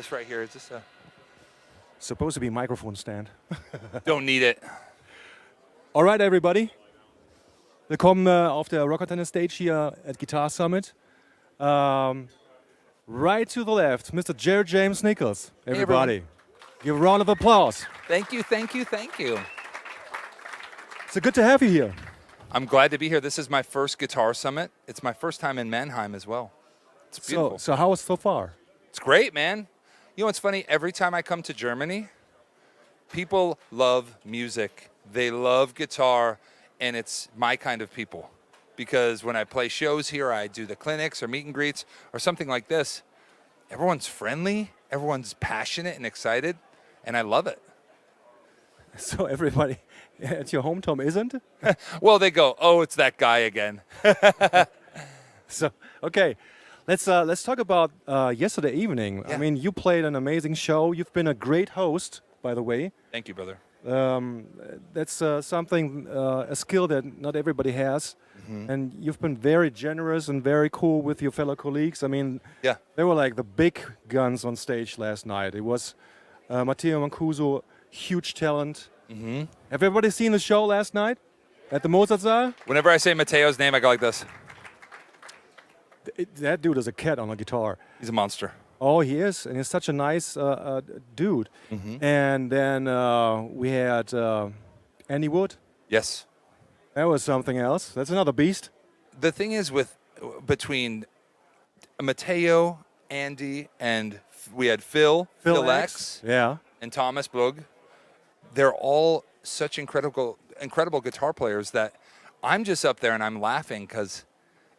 this right here. Is this a... Supposed to be a microphone stand. Don't need it. Alright, everybody. Willkommen auf der Rock Antenne Stage hier at Guitar Summit. Right to the left, Mr. James Nichols. Everybody, give a round of applause. Thank you, thank you, thank you. It's good to have you here. I'm glad to be here. This is my first Guitar Summit. It's my first time in Mannheim as well. It's beautiful. So how was it so far? It's great, man. You know what's funny? Every time I come to Germany, people love music. They love guitar, and it's my kind of people. Because when I play shows here, I do the clinics or meet and greets or something like this, everyone's friendly, everyone's passionate and excited, and I love it. So everybody at your hometown isn't? Well, they go, oh, it's that guy again. So, okay, let's talk about yesterday evening. Yeah. I mean, you played an amazing show. You've been a great host, by the way. Thank you, brother. That's something, a skill that not everybody has. Mm-hmm. And you've been very generous and very cool with your fellow colleagues. I mean, Yeah. they were like the big guns on stage last night. It was Matteo Mancuso, huge talent. Mm-hmm. Have everybody seen the show last night at the Mozartsaal? Whenever I say Mateo's name, I go like this. That dude is a cat on a guitar. He's a monster. Oh, he is, and he's such a nice dude. Mm-hmm. And then we had Andy Wood. Yes. That was something else. That's another beast. The thing is between Mateo, Andy, and we had Phil X, Yeah. and Thomas Blug. They're all such incredible guitar players that I'm just up there and I'm laughing because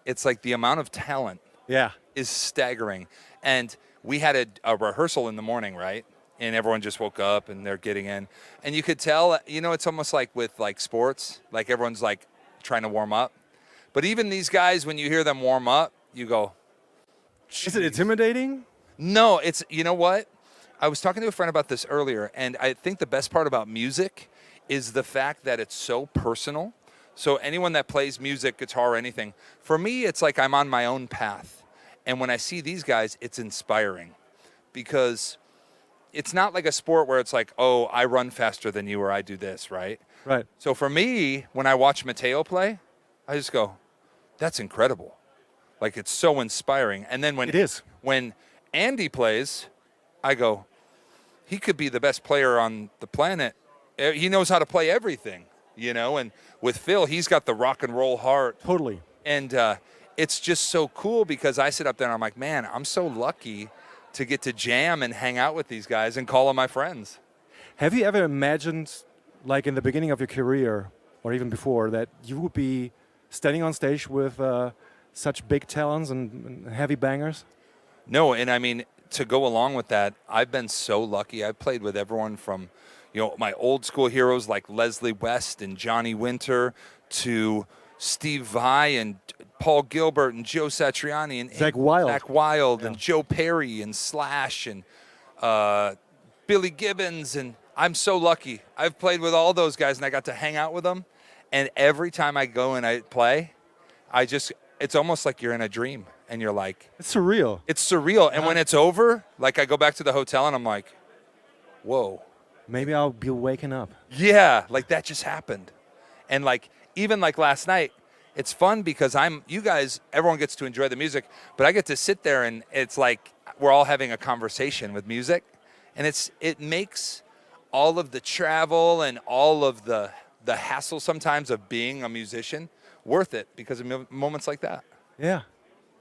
it's like the amount of talent Yeah. is staggering. And we had a rehearsal in the morning, right? And everyone just woke up and they're getting in. And you could tell, you know, it's almost like with like sports, like everyone's like trying to warm up. But even these guys, when you hear them warm up, you go, Is it intimidating? no, it's, you know what? I was talking to a friend about this earlier, and I think the best part about music is the fact that it's so personal. So anyone that plays music, guitar, or anything, for me, it's like I'm on my own path. And when I see these guys, it's inspiring because it's not like a sport where it's like, oh, I run faster than you or I do this, right? Right. So for me, when I watch Mateo play, I just go, that's incredible. Like, it's so inspiring. And then It is. when Andy plays, I go, he could be the best player on the planet. He knows how to play everything, you know? And with Phil, he's got the rock and roll heart. Totally. And it's just so cool because I sit up there and I'm like, man, I'm so lucky to get to jam and hang out with these guys and call them my friends. Have you ever imagined, like in the beginning of your career, or even before, that you would be standing on stage with such big talents and heavy bangers? No, and I mean, to go along with that, I've been so lucky. I've played with everyone from, you know, my old school heroes like Leslie West and Johnny Winter to Steve Vai and Paul Gilbert and Joe Satriani and Zach Wilde. And Joe Perry and Slash and Billy Gibbons. And I'm so lucky. I've played with all those guys and I got to hang out with them. And every time I go and I play, it's almost like you're in a dream. And you're like, It's surreal. it's surreal. And when it's over, like I go back to the hotel and I'm like, whoa. Maybe I'll be waking up. Yeah, like that just happened. And like, even like last night, it's fun because you guys, everyone gets to enjoy the music, but I get to sit there and it's like we're all having a conversation with music. And it makes all of the travel and all of the hassle sometimes of being a musician worth it because of moments like that. Yeah.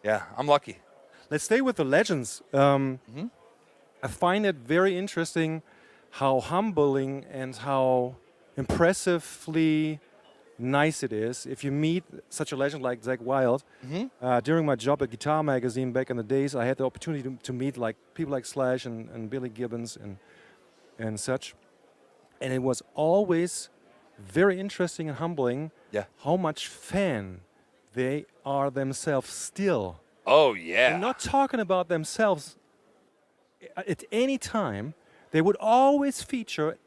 Yeah, I'm lucky. Let's stay with the legends. I find it very interesting how humbling and how impressively nice it is if you meet such a legend like Zach Wilde. During my job at Guitar Magazine back in the days, I had the opportunity to meet like people like Slash and Billy Gibbons and such. And it was always very interesting and humbling how much fan they are themselves still. Oh, yeah. And not talking about themselves at any time. They would always feature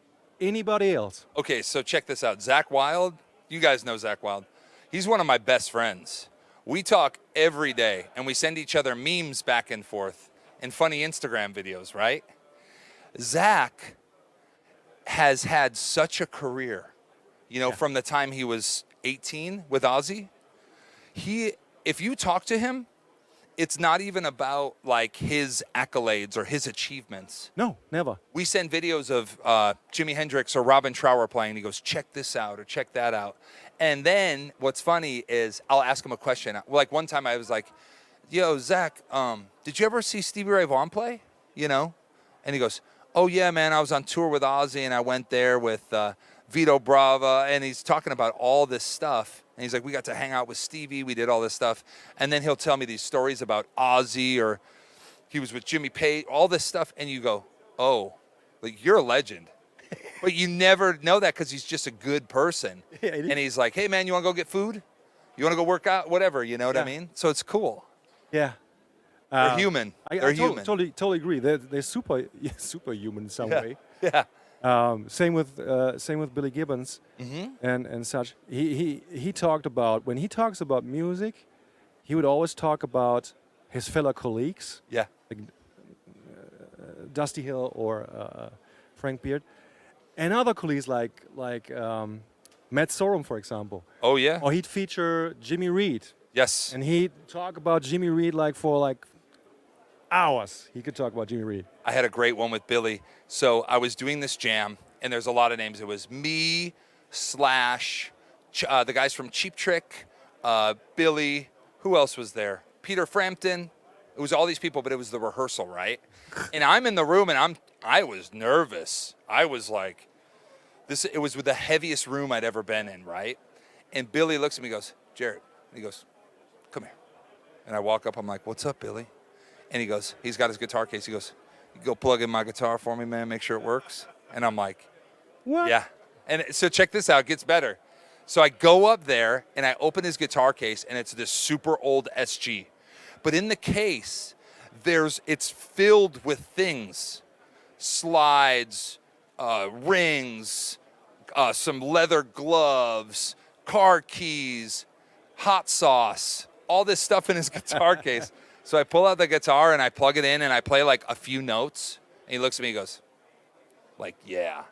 anybody else. Okay, so check this out. Zach Wilde, you guys know Zach Wilde. He's one of my best friends. We talk every day, and we send each other memes back and forth. and funny Instagram videos, right? Zach has had such a career, from the time he was 18 with Ozzy. If you talk to him, it's not even about like his accolades or his achievements. No, never. We send videos of Jimi Hendrix or Robin Trower playing. He goes, check this out or check that out. And then what's funny is I'll ask him a question. Like one time I was like, yo, Zach, did you ever see Stevie Ray Vaughan play? And he goes, oh, yeah, man, I was on tour with Ozzy, and I went there with Vito Brava, and he's talking about all this stuff. And he's like, we got to hang out with Stevie. We did all this stuff. And then he'll tell me these stories about Ozzy, or he was with Jimmy Page, all this stuff. And you go, oh, like you're a legend. But you never know that because he's just a good person. Yeah, and he's like, hey, man, you want to go get food? You want to go work out? Whatever, you know what I mean? So it's cool. Yeah. They're human. They're human. Totally agree. They're superhuman in some way. Yeah. Same with Billy Gibbons and such. He talked about, when he talks about music, he would always talk about his fellow colleagues, Yeah. like Dusty Hill or Frank Beard, and other colleagues like Matt Sorum, for example. Oh, yeah. Or he'd feature Jimmy Reed, Yes. and he'd talk about Jimmy Reed for hours. He could talk about Jimmy Reed. I had a great one with Billy. So I was doing this jam, and there's a lot of names. It was me / the guys from Cheap Trick, Billy. Who else was there? Peter Frampton. It was all these people, but it was the rehearsal, right? And I'm in the room, and I was nervous. I was like, it was with the heaviest room I'd ever been in, right? And Billy looks at me and goes, Jared. And he goes, come here. And I walk up. I'm like, what's up, Billy? And he goes, he's got his guitar case. He goes, you go plug in my guitar for me, man, make sure it works. And I'm like, What? yeah. And so check this out, it gets better. So I go up there and I open his guitar case, and it's this super old SG. But in the case, it's filled with things, slides, rings, some leather gloves, car keys, hot sauce, all this stuff in his guitar case. So I pull out the guitar and I plug it in and I play like a few notes. And he looks at me and goes, like, yeah.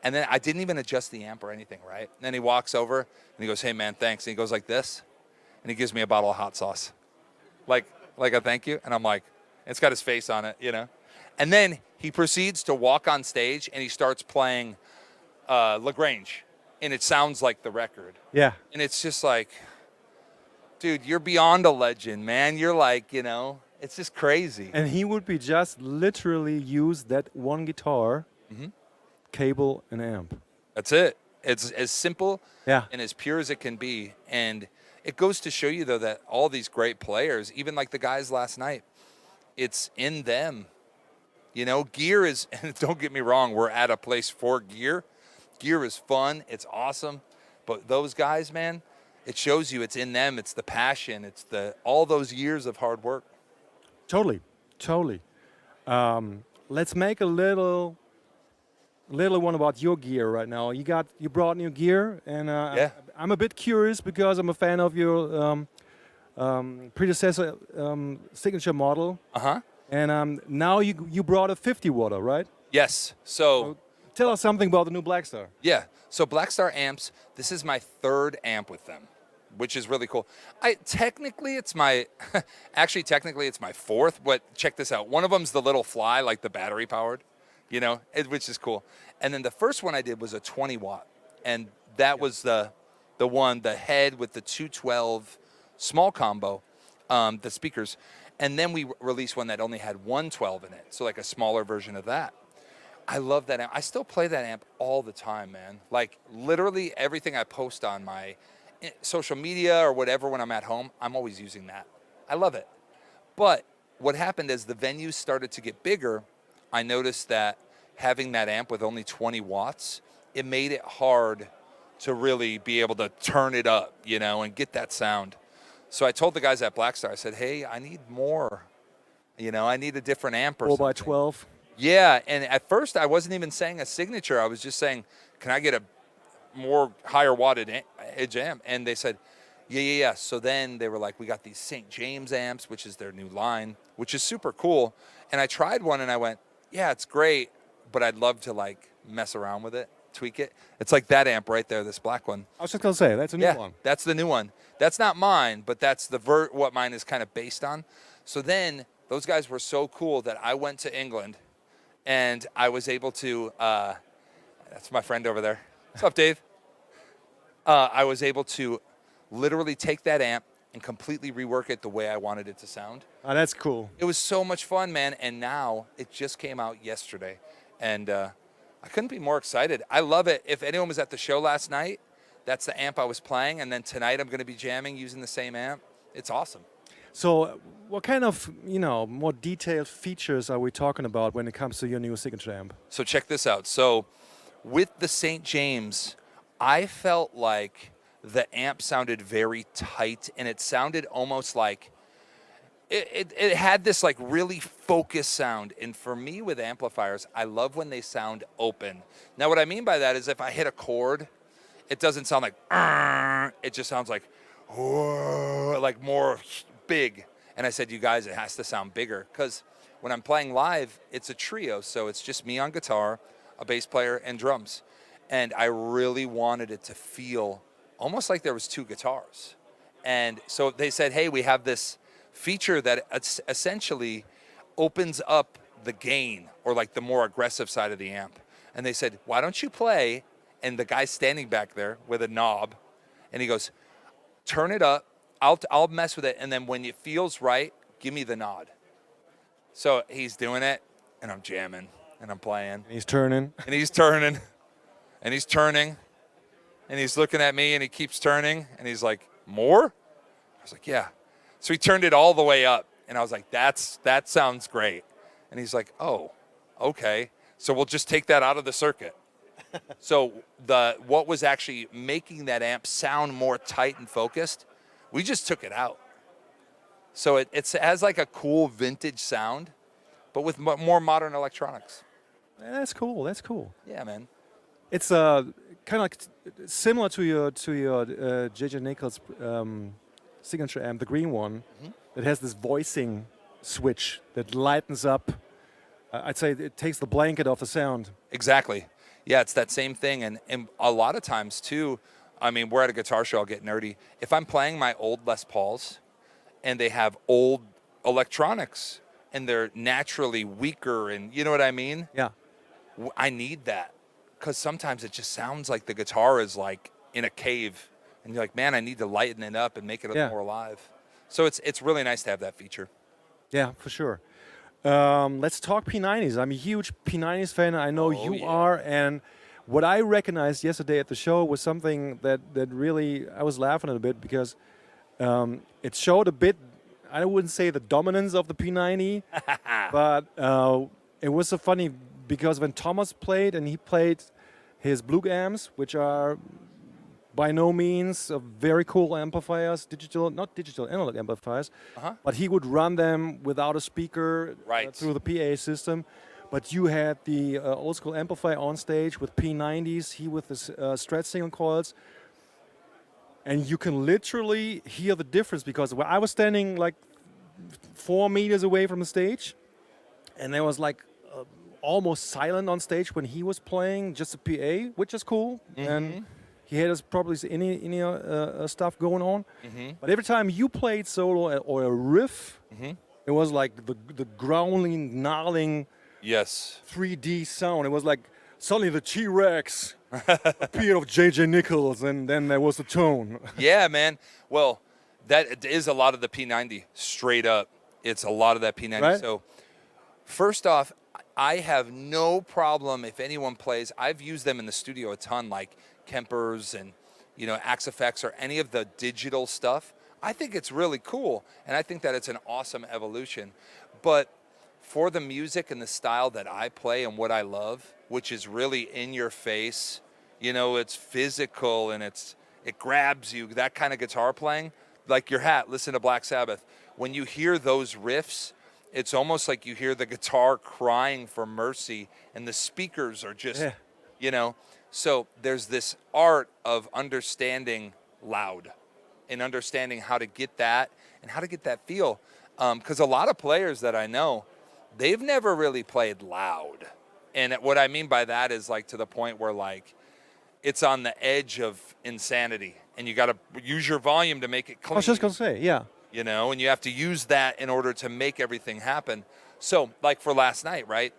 And then I didn't even adjust the amp or anything, right? And then he walks over and he goes, hey, man, thanks. And he goes like this. And he gives me a bottle of hot sauce. Like a thank you. And I'm like, it's got his face on it, And then he proceeds to walk on stage and he starts playing LaGrange. And it sounds like the record. Yeah. And it's just like, dude, you're beyond a legend, man. You're like, it's just crazy. And he would be just literally use that one guitar, cable, and amp. That's it. It's as simple Yeah. and as pure as it can be. And it goes to show you, though, that all these great players, even like the guys last night, it's in them. Gear is, and don't get me wrong, we're at a place for gear. Gear is fun. It's awesome. But those guys, man, it shows you it's in them. It's the passion. It's all those years of hard work. Totally. Let's make a little one about your gear right now. You brought new gear, and Yeah. I'm a bit curious because I'm a fan of your predecessor signature model. Uh-huh. And now you brought a 50 water, right? Yes. So tell us something about the new Blackstar. yeah. So Blackstar amps, this is my third amp with them, which is really cool. Technically it's my fourth, but check this out. One of them's the little fly, like the battery powered, which is cool. And then the first one I did was a 20 watt. And that was the head with the 212 small combo, the speakers. And then we released one that only had 112 in it. So like a smaller version of that. I love that amp. I still play that amp all the time, man. Like literally everything I post on my social media or whatever when I'm at home, I'm always using that. I love it. But what happened as the venues started to get bigger, I noticed that having that amp with only 20 watts, it made it hard to really be able to turn it up, and get that sound. So I told the guys at Blackstar, I said, hey, I need more. I need a different amp or 4x12. Yeah, and at first I wasn't even saying a signature. I was just saying, can I get a more higher wattage amp? And they said, Yeah. So then they were like, we got these St. James amps, which is their new line, which is super cool. And I tried one and I went, yeah, it's great, but I'd love to like mess around with it, tweak it. It's like that amp right there, this black one. I was just gonna say that's a new Yeah, one. that's the new one. That's not mine, but that's the what mine is kind of based on. So then those guys were so cool that I went to England and I was able to, that's my friend over there. What's up, Dave? I was able to literally take that amp and completely rework it the way I wanted it to sound. Oh, that's cool. It was so much fun, man. And now it just came out yesterday. And I couldn't be more excited. I love it. If anyone was at the show last night, that's the amp I was playing. And then tonight I'm going to be jamming using the same amp. It's awesome. So, what kind of more detailed features are we talking about when it comes to your new signature amp? So check this out. So with the St. James, I felt like the amp sounded very tight, and it sounded almost like it had this like really focused sound. And for me with amplifiers, I love when they sound open. Now what I mean by that is if I hit a chord, it doesn't sound like it just sounds like whoa, like more big. And I said, you guys, it has to sound bigger, because when I'm playing live, it's a trio, so it's just me on guitar, a bass player, and drums. And I really wanted it to feel almost like there was two guitars. And so they said, hey, we have this feature that essentially opens up the gain, or like the more aggressive side of the amp. And they said, why don't you play? And the guy's standing back there with a knob, and he goes, turn it up, I'll mess with it, and then when it feels right, give me the nod. So he's doing it, and I'm jamming, and I'm playing. He's turning. And he's turning, and he's turning, and he's looking at me, and he keeps turning, and he's like, more? I was like, yeah. So he turned it all the way up, and I was like, that sounds great. And he's like, oh, okay. So we'll just take that out of the circuit. So what was actually making that amp sound more tight and focused, we just took it out. So it has like a cool vintage sound, but with more modern electronics. That's cool. That's cool. Yeah, man. It's kind of like similar to your J.J. Nichols signature amp, the green one. Mm-hmm. It has this voicing switch that lightens up. I'd say it takes the blanket off the sound. Exactly. Yeah, it's that same thing. And a lot of times, too, I mean, we're at a guitar show, I'll get nerdy. If I'm playing my old Les Pauls and they have old electronics and they're naturally weaker and you know what I mean? Yeah. I need that, because sometimes it just sounds like the guitar is like in a cave. And you're like, man, I need to lighten it up and make it more alive. So it's really nice to have that feature. Yeah, for sure. Let's talk P90s. I'm a huge P90s fan. I know you are. And what I recognized yesterday at the show was something that really, I was laughing a bit, because it showed a bit, I wouldn't say the dominance of the P90, but it was so funny because when Thomas played, and he played his Blue amps, which are by no means very cool amplifiers, not digital, analog amplifiers, but he would run them without a speaker through the PA system. But you had the old school amplifier on stage with P90s, he with his stretch single coils, and you can literally hear the difference, because I was standing like 4 meters away from the stage, and there was like almost silent on stage when he was playing, just a PA, which is cool. Mm-hmm. And he had probably any stuff going on. Mm-hmm. But every time you played solo or a riff, it was like the growling, gnarling 3D sound. It was like suddenly the T-Rex appeared of J.J. Nichols, and then there was the tone. Yeah, man. Well, that is a lot of the P90, straight up. It's a lot of that P90. Right? So first off, I have no problem if anyone plays. I've used them in the studio a ton, like Kempers and Axe Effects or any of the digital stuff. I think it's really cool, and I think that it's an awesome evolution. But for the music and the style that I play and what I love, which is really in your face, it's physical and it grabs you, that kind of guitar playing, like your hat, listen to Black Sabbath. When you hear those riffs, it's almost like you hear the guitar crying for mercy, and the speakers are just, So there's this art of understanding loud. in understanding how to get that and how to get that feel. Because a lot of players that I know, they've never really played loud. And what I mean by that is like to the point where like it's on the edge of insanity and you got to use your volume to make it clean. I was just going to say, yeah. You know, and you have to use that in order to make everything happen. So like for last night, right?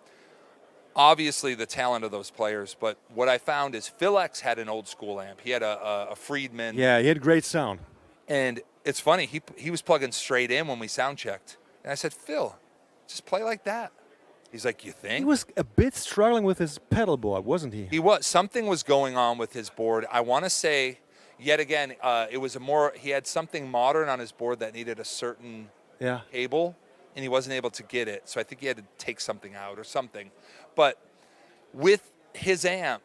Obviously the talent of those players, but what I found is Phil X had an old school amp. He had a Friedman. Yeah, he had great sound. And it's funny, he was plugging straight in when we sound checked. And I said, Phil, just play like that. He's like, you think? He was a bit struggling with his pedal board, wasn't he? He was. Something was going on with his board. I want to say, yet again, it was he had something modern on his board that needed a certain cable, and he wasn't able to get it. So I think he had to take something out or something. But with his amp,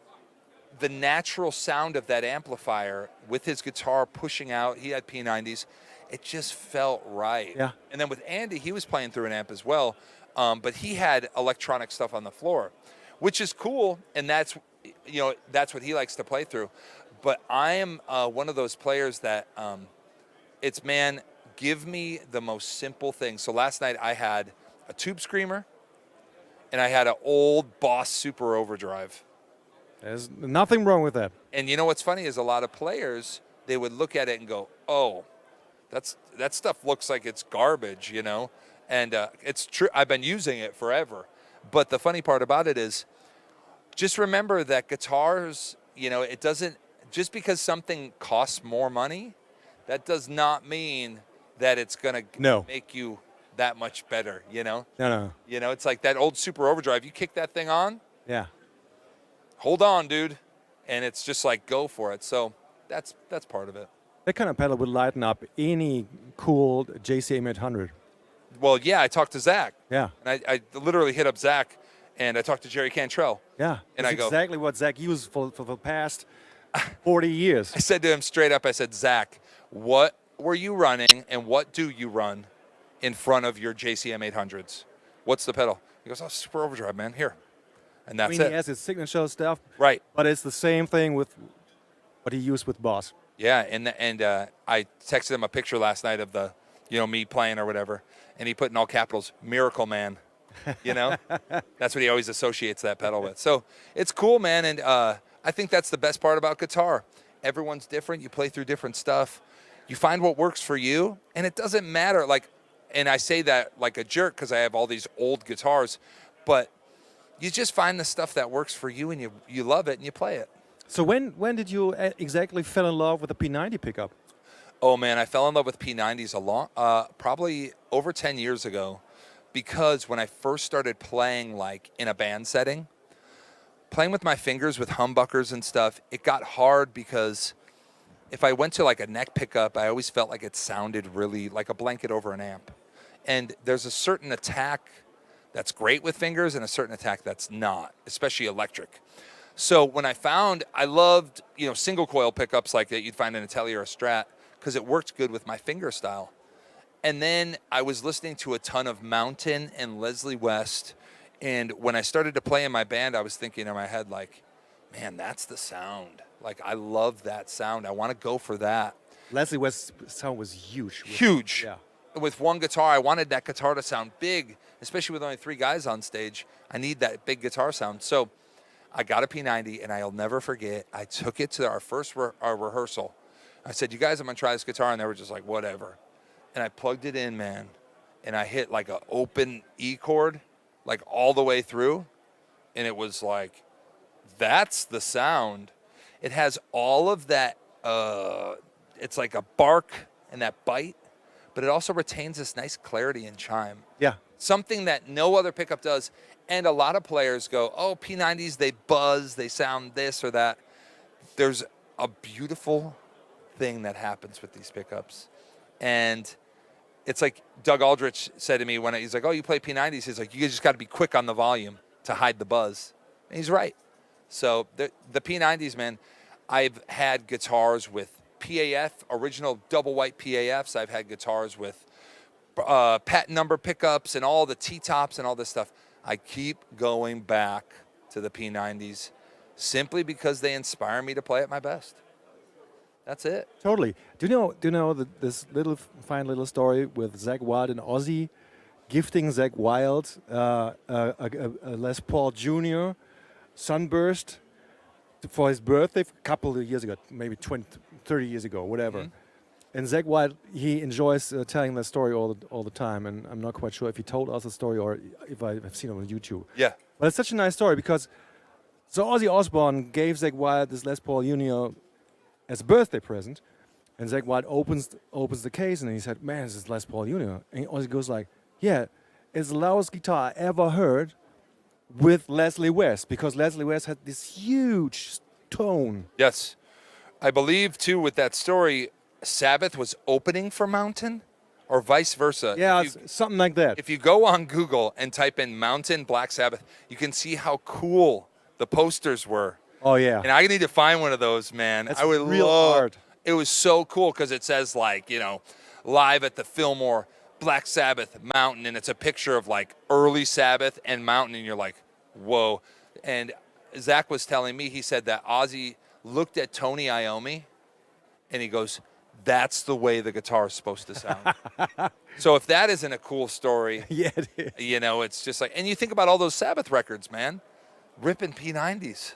the natural sound of that amplifier with his guitar pushing out, he had P90s, it just felt right. Yeah. And then with Andy, he was playing through an amp as well, but he had electronic stuff on the floor, which is cool, and that's what he likes to play through. But I am one of those players that give me the most simple thing. So last night I had a Tube Screamer, and I had an old Boss Super Overdrive. There's nothing wrong with that. And you know what's funny is a lot of players, they would look at it and go, oh, that stuff looks like it's garbage, you know? And it's true. I've been using it forever. But the funny part about it is just remember that guitars, it doesn't, just because something costs more money, that does not mean that it's going to make you that much better, No. It's like that old Super Overdrive. You kick that thing on. Yeah. Hold on, dude. And it's just like, go for it. So that's part of it. That kind of pedal would lighten up any cool JCM 800. Well, yeah, I talked to Zach. Yeah. And I literally hit up Zach, and I talked to Jerry Cantrell. Yeah. And that's exactly what Zach used for the past 40 years. I said to him straight up, I said, Zach, what were you running and what do you run in front of your JCM 800s? What's the pedal? He goes, oh, Super Overdrive, man, here. And that's it. He has his signature stuff. Right. But it's the same thing with what he used with Boss. Yeah, and I texted him a picture last night of the, me playing or whatever, and he put in all capitals, Miracle Man. That's what he always associates that pedal with. So it's cool, man, and I think that's the best part about guitar. Everyone's different. You play through different stuff. You find what works for you, and it doesn't matter. And I say that like a jerk because I have all these old guitars, but you just find the stuff that works for you, and you love it, and you play it. So when did you exactly fell in love with the P90 pickup? Oh man, I fell in love with P90s probably over 10 years ago, because when I first started playing like in a band setting, playing with my fingers with humbuckers and stuff, it got hard because if I went to like a neck pickup, I always felt like it sounded really like a blanket over an amp. And there's a certain attack that's great with fingers and a certain attack that's not, especially electric. So when I loved, single coil pickups like that you'd find in a Tele or a Strat, because it worked good with my finger style. And then I was listening to a ton of Mountain and Leslie West. And when I started to play in my band, I was thinking in my head, like, man, that's the sound. Like, I love that sound. I want to go for that. Leslie West's sound was huge. Huge. Yeah. With one guitar, I wanted that guitar to sound big, especially with only 3 guys on stage. I need that big guitar sound. So I got a P90, and I'll never forget, I took it to our first rehearsal. I said, you guys, I'm going to try this guitar, and they were just like, whatever. And I plugged it in, man, and I hit like an open E chord, like all the way through, and it was like, that's the sound. It has all of that, it's like a bark and that bite, but it also retains this nice clarity and chime. Yeah. Something that no other pickup does. And a lot of players go, oh, P90s, they buzz, they sound this or that. There's a beautiful thing that happens with these pickups. And it's like Doug Aldrich said to me when he's like, oh, you play P90s. He's like, you just got to be quick on the volume to hide the buzz. And he's right. So the P90s, man, I've had guitars with PAF, original double white PAFs. I've had guitars with patent number pickups and all the T-tops and all this stuff. I keep going back to the P90s simply because they inspire me to play at my best. That's it. Totally. Do you know this fine little story with Zach Wild and Ozzy gifting Zach Wild a Les Paul Jr. Sunburst for his birthday a couple of years ago, maybe 20, 30 years ago, whatever. Mhm. And Zach Wild, he enjoys telling that story all the time, and I'm not quite sure if he told us the story or if I've seen it on YouTube. Yeah. But it's such a nice story because so Ozzy Osbourne gave Zach Wild this Les Paul Jr. as a birthday present, and Zach Wild opens the case and he said, "Man, this is Les Paul Jr." And Ozzy goes like, "Yeah, it's the loudest guitar I ever heard with Leslie West because Leslie West had this huge tone." Yes. I believe, too, with that story, Sabbath was opening for Mountain or vice versa. Yeah, If you- it's something like that. If you go on Google and type in Mountain Black Sabbath, you can see how cool the posters were. Oh yeah, And I need to find one of those, man. That's I would real love. art. It was so cool because it says like, live at the Fillmore, Black Sabbath, Mountain, and it's a picture of like early Sabbath and Mountain, and you're like, whoa. And Zach was telling me, he said that Ozzy looked at Tony Iommi, and he goes, "That's the way the guitar is supposed to sound." So if that isn't a cool story, yeah, it is. it's just like, and you think about all those Sabbath records, man, ripping P90s,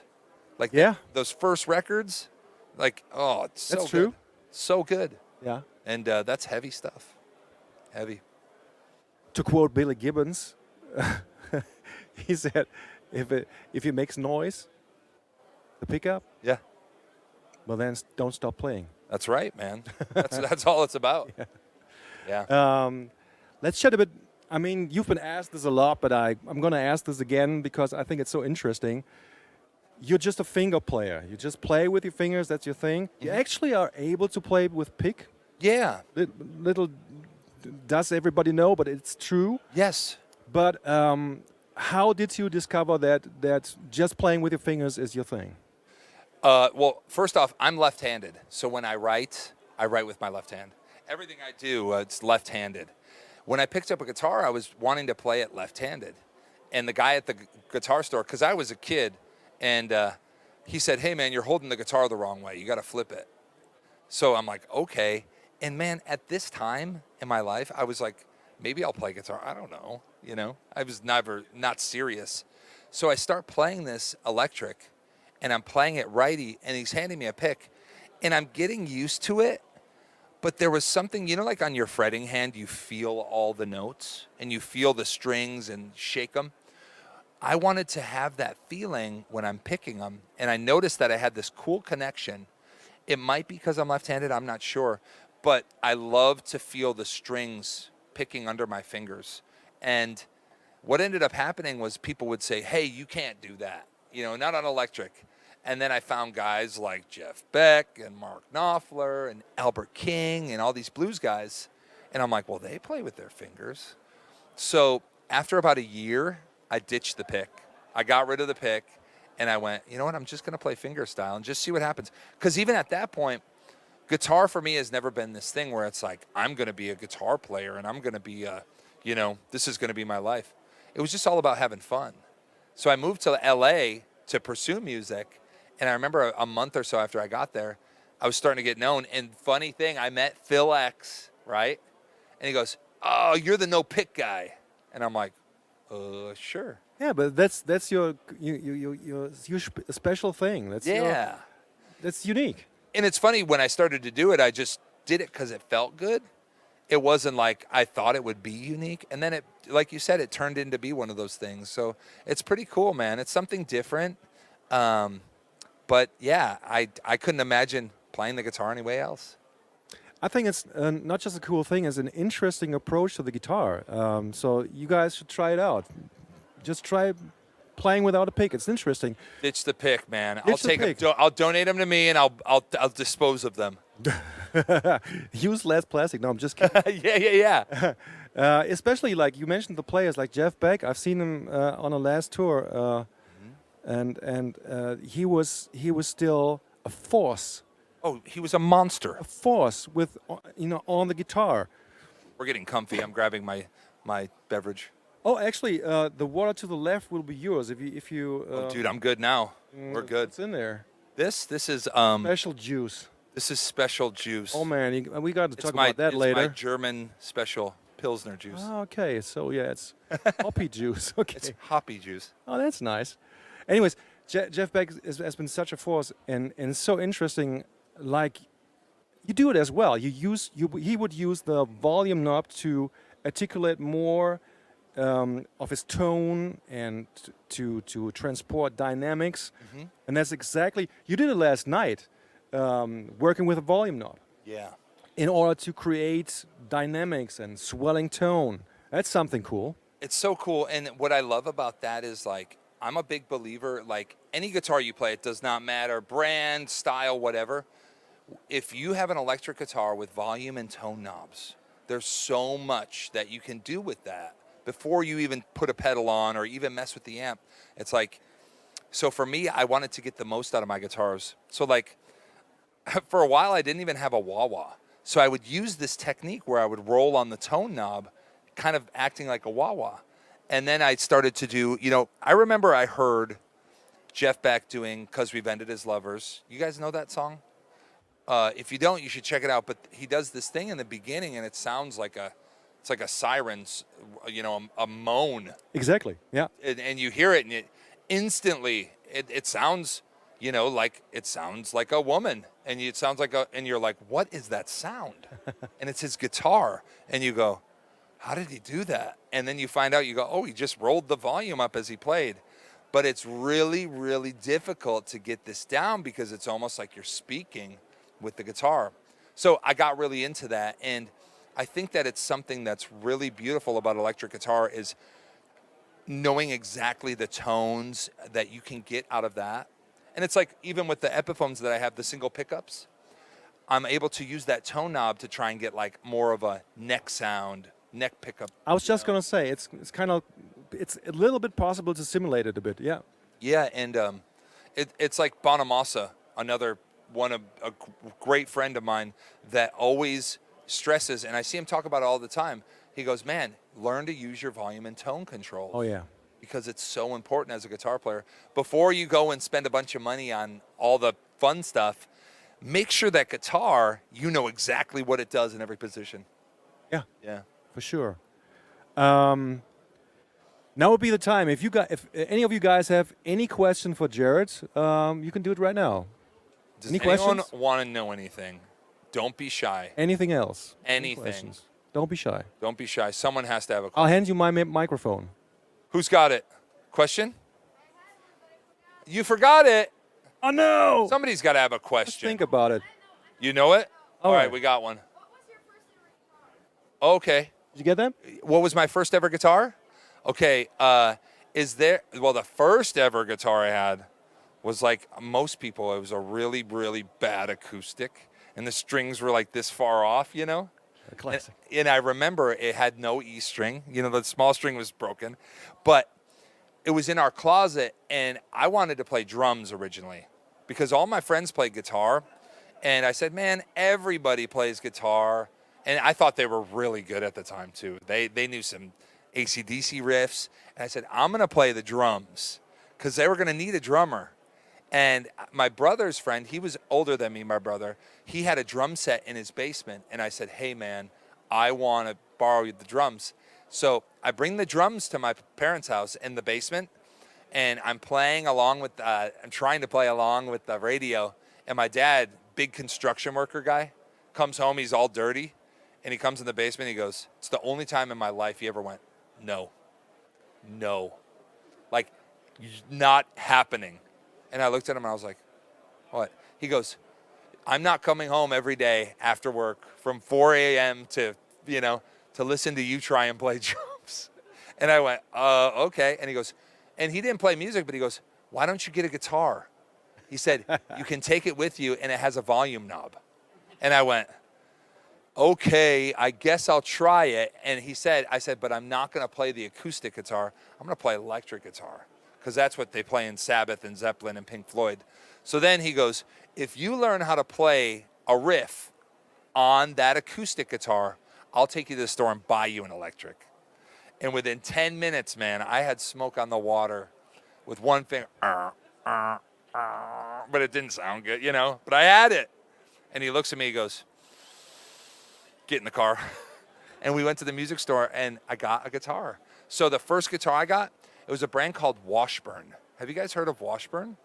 like Yeah. those first records, like, oh, it's so That's good. true. So good. Yeah. And that's heavy stuff. Heavy. To quote Billy Gibbons, he said, "If it makes noise, the pickup, Yeah, well then don't stop playing." that's right, man. That's all it's about. Yeah. Let's chat a bit. I mean, you've been asked this a lot, but I'm going to ask this again because I think it's so interesting. You're just a finger player. You just play with your fingers. That's your thing. You actually are able to play with pick. Yeah. Little does everybody know, but it's true. Yes. But how did you discover that just playing with your fingers is your thing? Well, first off, I'm left-handed, so when I write with my left hand. Everything I do, it's left-handed. When I picked up a guitar, I was wanting to play it left-handed, and the guy at the guitar store, because I was a kid, and he said, "Hey, man, you're holding the guitar the wrong way. You got to flip it." So I'm like, okay. And man, at this time in my life, I was like, maybe I'll play guitar. I don't know. I was not serious. So I start playing this electric, and I'm playing it righty, and he's handing me a pick, and I'm getting used to it. But there was something, like on your fretting hand, you feel all the notes, and you feel the strings and shake them. I wanted to have that feeling when I'm picking them, and I noticed that I had this cool connection. It might be because I'm left-handed, I'm not sure, but I love to feel the strings picking under my fingers. And what ended up happening was people would say, "Hey, you can't do that, not on electric." And then I found guys like Jeff Beck and Mark Knopfler and Albert King and all these blues guys. And I'm like, well, they play with their fingers. So after about a year, I ditched the pick. I got rid of the pick, and I went, you know what, I'm just going to play finger style and just see what happens. Because even at that point, guitar for me has never been this thing where it's like, I'm going to be a guitar player and I'm going to be, this is going to be my life. It was just all about having fun. So I moved to LA to pursue music. And I remember a month or so after I got there, I was starting to get known. And funny thing, I met Phil X, right? And he goes, "Oh, you're the no pick guy." And I'm like, sure. Yeah, but that's your special thing. That's unique. And it's funny, when I started to do it, I just did it because it felt good. It wasn't like I thought it would be unique. And then it, like you said, it turned into be one of those things. So it's pretty cool, man. It's something different. But yeah, I couldn't imagine playing the guitar any way else. I think it's not just a cool thing; it's an interesting approach to the guitar. So you guys should try it out. Just try playing without a pick. It's interesting. Ditch the pick, man. Ditch the pick. I'll donate them to me, and I'll dispose of them. Use less plastic. No, I'm just kidding. Yeah. Especially like you mentioned the players like Jeff Beck. I've seen him on a last tour, and he was still a force. Oh, he was a monster. A force with on the guitar. We're getting comfy. I'm grabbing my beverage. Oh, actually, the water to the left will be yours if you. Dude, I'm good now. We're good. It's in there. This is Special juice. This is special juice. Oh man, we got to talk It's my about that it's later. my German special Pilsner juice. Ah, okay, so yeah, it's hoppy juice. Okay. It's hoppy juice. Oh, that's nice. Anyways, Jeff Beck has been such a force, and it's so interesting. Like, you do it as well. He would use the volume knob to articulate more of his tone and to transport dynamics, and that's exactly you did it last night, working with a volume knob Yeah. in order to create dynamics and swelling tone. That's something cool. It's so cool. And what I love about that is, like, I'm a big believer, like, any guitar you play, it does not matter, brand, style, whatever. If you have an electric guitar with volume and tone knobs, there's so much that you can do with that before you even put a pedal on or even mess with the amp. It's like, so for me, I wanted to get the most out of my guitars. So, like, for a while, I didn't even have a wah-wah. So I would use this technique where I would roll on the tone knob, kind of acting like a wah-wah. And then I started to do, I remember I heard Jeff Beck doing "'Cause We've Ended as Lovers." You guys know that song? If you don't, you should check it out. But he does this thing in the beginning, and it sounds like it's like a siren's, a moan. Exactly. Yeah. And you hear it, and instantly it sounds, it sounds like a woman, and it sounds like and you're like, what is that sound? And it's his guitar, and you go, how did he do that? And then you find out, you go, oh, he just rolled the volume up as he played. But it's really, really difficult to get this down because it's almost like you're speaking with the guitar. So I got really into that, and I think that it's something that's really beautiful about electric guitar is knowing exactly the tones that you can get out of that. And it's like, even with the Epiphones that I have, the single pickups, I'm able to use that tone knob to try and get like more of a neck sound, neck pickup. I was just gonna say it's a little bit possible to simulate it a bit. Yeah. Yeah, and it's like Bonamassa, another a great friend of mine that always stresses, and I see him talk about it all the time. He goes, man, learn to use your volume and tone control. Oh yeah. Because it's so important as a guitar player. Before you go and spend a bunch of money on all the fun stuff, make sure that guitar, you know exactly what it does in every position. Yeah. Yeah. For sure. Now would be the time. If any of you guys have any question for Jared, you can do it right now. Does any anyone questions? want to know anything? Don't be shy. Anything else? Anything. Questions? Don't be shy. Don't be shy. Someone has to have a question. I'll hand you my microphone. Who's got it? Question? You forgot it. Oh no! Somebody's got to have a Let's question. think about it. You know it? All All right. right, we got one. Okay. Did you get that? What was my first ever guitar? Okay. The first ever guitar I had was like most people. It was a really, really bad acoustic, and the strings were like this far off, A classic. And I remember it had no E string. The small string was broken, but it was in our closet, and I wanted to play drums originally because all my friends played guitar, and I said, man, everybody plays guitar, and I thought they were really good at the time too. They knew some AC/DC riffs, and I said, I'm gonna play the drums because they were gonna need a drummer. And my brother's friend, he was older than me, my brother, he had a drum set in his basement. And I said, hey, man, I want to borrow the drums. So I bring the drums to my parents' house in the basement, and I'm playing along with, I'm trying to play along with the radio. And my dad, big construction worker guy, comes home, he's all dirty. And he comes in the basement, he goes, it's the only time in my life he ever went, no. Like, not happening. And I looked at him and I was like, what? He goes, I'm not coming home every day after work from 4 a.m. to listen to you try and play drums. And I went, okay. And he goes, and he didn't play music, but he goes, why don't you get a guitar? He said, you can take it with you and it has a volume knob. And I went, okay, I guess I'll try it. And I said, but I'm not going to play the acoustic guitar. I'm going to play electric guitar. Because that's what they play in Sabbath and Zeppelin and Pink Floyd. So then he goes, if you learn how to play a riff on that acoustic guitar, I'll take you to the store and buy you an electric. And within 10 minutes, man, I had smoke on the water with one finger. But it didn't sound good, But I had it. And he looks at me, he goes, get in the car. And we went to the music store, and I got a guitar. So the first guitar I got, it was a brand called Washburn. Have you guys heard of Washburn?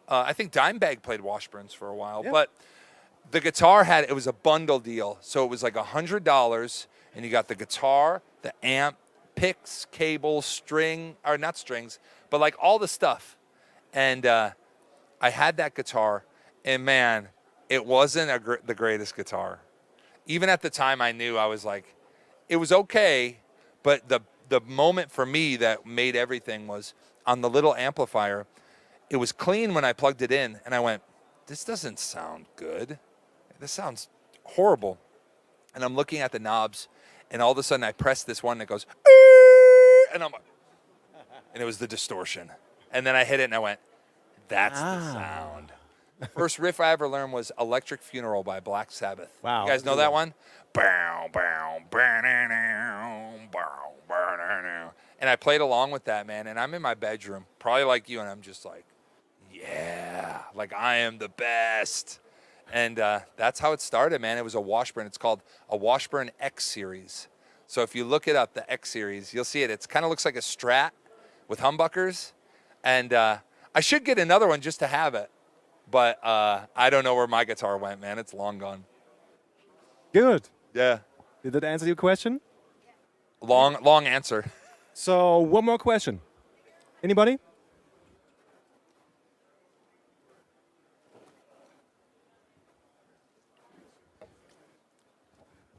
I think Dimebag played Washburns for a while, but the guitar it was a bundle deal. So it was like $100, and you got the guitar, the amp, picks, cables, string, or not strings, but like all the stuff. And I had that guitar, and man, it wasn't the greatest guitar. Even at the time, I knew, I was like, it was okay, but the moment for me that made everything was on the little amplifier. It was clean when I plugged it in, and I went, this doesn't sound good. This sounds horrible. And I'm looking at the knobs, and all of a sudden I press this one that goes, and I'm like, and it was the distortion. And then I hit it, and I went, that's the sound. First riff I ever learned was Electric Funeral by Black Sabbath. Wow. You guys know that one? Bow, bow, bow, bow, bow. And I played along with that, man. And I'm in my bedroom, probably like you, and I'm just like, yeah, like I am the best. And that's how it started, man. It was a Washburn. It's called a Washburn X Series. So if you look it up, the X Series, you'll see it. It kind of looks like a Strat with humbuckers. And I should get another one just to have it. But I don't know where my guitar went, man. It's long gone. Good. Yeah. Did that answer your question? Long answer. So one more question. Anybody?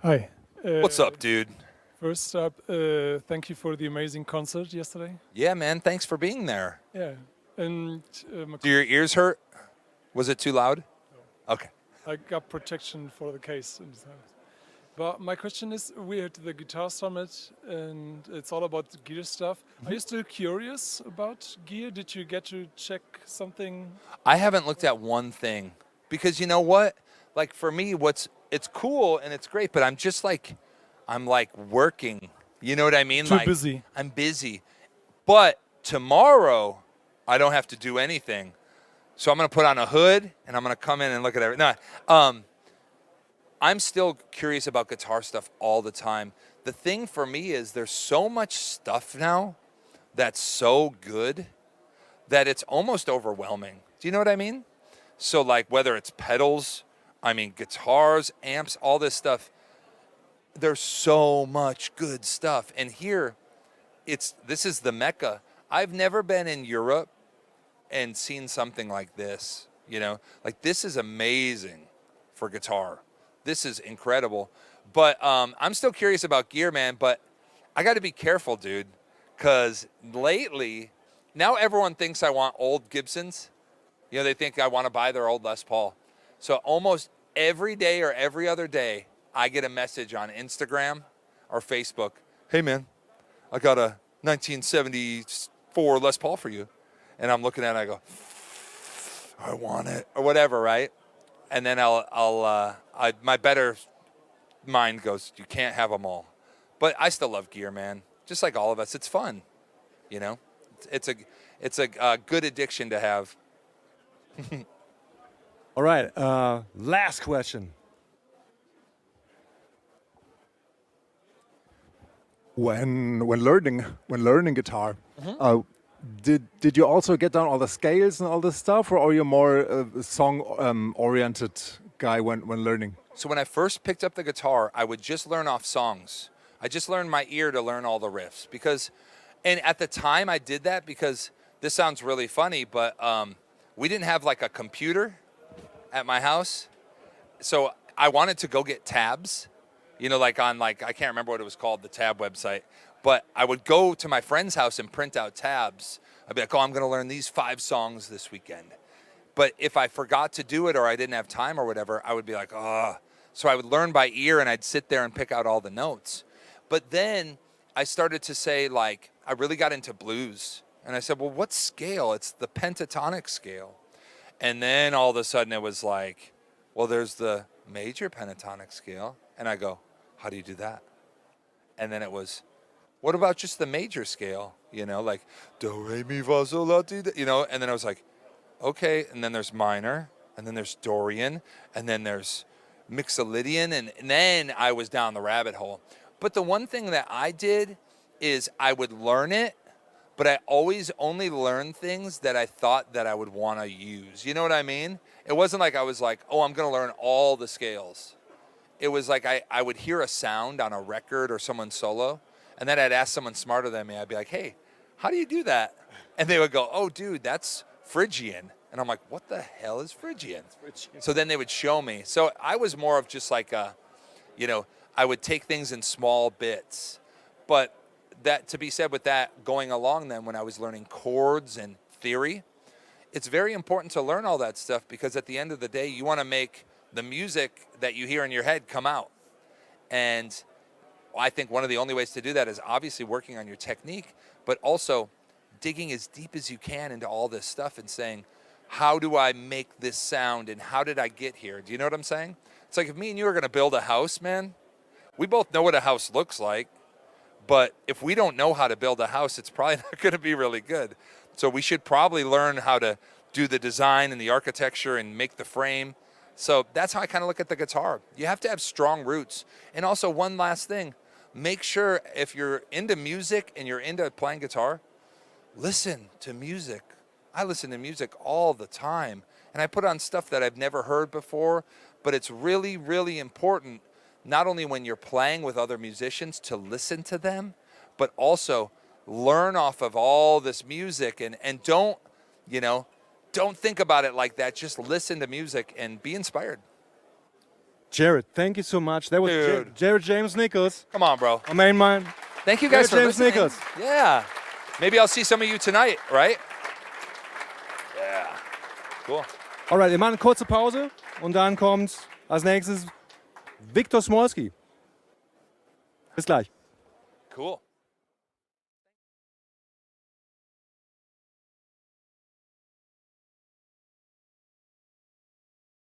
Hi. What's up, dude? First up, thank you for the amazing concert yesterday. Yeah, man. Thanks for being there. Yeah. And Do your ears hurt? Was it too loud? No. Okay. I got protection for the case. But my question is, we're at the Guitar Summit, and it's all about the gear stuff. Are you still curious about gear? Did you get to check something? I haven't looked at one thing because you know what? Like for me, it's cool and it's great, but I'm like working. You know what I mean? Too like, busy. I'm busy. But tomorrow, I don't have to do anything. So I'm going to put on a hood and I'm going to come in and look at everything. No, I'm still curious about guitar stuff all the time. The thing for me is there's so much stuff now that's so good that it's almost overwhelming. Do you know what I mean? So like whether it's pedals, I mean guitars, amps, all this stuff, there's so much good stuff. And here, this is the Mecca. I've never been in Europe and seen something like this, you know? Like this is amazing for guitar. This is incredible. But I'm still curious about gear, man, but I got to be careful, dude, because lately, now everyone thinks I want old Gibsons. You know, they think I want to buy their old Les Paul. So almost every day or every other day, I get a message on Instagram or Facebook. Hey, man, I got a 1974 Les Paul for you. And I'm looking at it, I go, I want it, or whatever, right? And then my better mind goes, you can't have them all. But I still love gear, man. Just like all of us, it's fun, you know. It's a good addiction to have. All right. Last question. When learning guitar, did you also get down all the scales and all this stuff, or are you more a song oriented guy when learning? So when I first picked up the guitar, I would just learn off songs. I just learned my ear to learn all the riffs and at the time I did that because this sounds really funny, but we didn't have like a computer at my house. So I wanted to go get tabs, you know, like on I can't remember what it was called, the tab website, but I would go to my friend's house and print out tabs. I'd be like, oh, I'm going to learn these 5 songs this weekend. But if I forgot to do it or I didn't have time or whatever, I would be like, oh. So I would learn by ear and I'd sit there and pick out all the notes. But then I started to say, like, I really got into blues. And I said, well, what scale? It's the pentatonic scale. And then all of a sudden it was like, well, there's the major pentatonic scale. And I go, how do you do that? And then it was, what about just the major scale? You know, like, do, re, mi, fa, sol, la, ti, da, you know? And then I was like, okay. And then there's minor. And and then there's Dorian, and then there's Mixolydian, and then I was down the rabbit hole. But the one thing that I did is I would learn it, but I always only learned things that I thought that I would want to use. You know what I mean? It wasn't like I was like, oh, I'm going to learn all the scales. It was like I would hear a sound on a record or someone's solo, and then I'd ask someone smarter than me. I'd be like, hey, how do you do that? And they would go, oh, dude, that's Phrygian. And I'm like, what the hell is Phrygian? So then they would show me. So I was more of just like I would take things in small bits. But that to be said with that, going along then when I was learning chords and theory, it's very important to learn all that stuff because at the end of the day, you want to make the music that you hear in your head come out. And I think one of the only ways to do that is obviously working on your technique, but also digging as deep as you can into all this stuff and saying, how do I make this sound and how did I get here? Do you know what I'm saying? It's like if me and you are going to build a house, man, we both know what a house looks like, but if we don't know how to build a house, it's probably not going to be really good. So we should probably learn how to do the design and the architecture and make the frame. So that's how I kind of look at the guitar. You have to have strong roots. And also one last thing, make sure if you're into music and you're into playing guitar, listen to music. I listen to music all the time. And I put on stuff that I've never heard before, but it's really, really important, not only when you're playing with other musicians to listen to them, but also learn off of all this music and don't think about it like that. Just listen to music and be inspired. Jared, thank you so much. That was Dude. Jared James Nichols. Come on, bro. Our main man. Thank you guys for James listening. Nichols. Yeah. Maybe I'll see some of you tonight, right? Yeah. Cool. Alright, wir machen eine kurze Pause und dann kommt als nächstes Viktor Smolski. Bis gleich. Cool.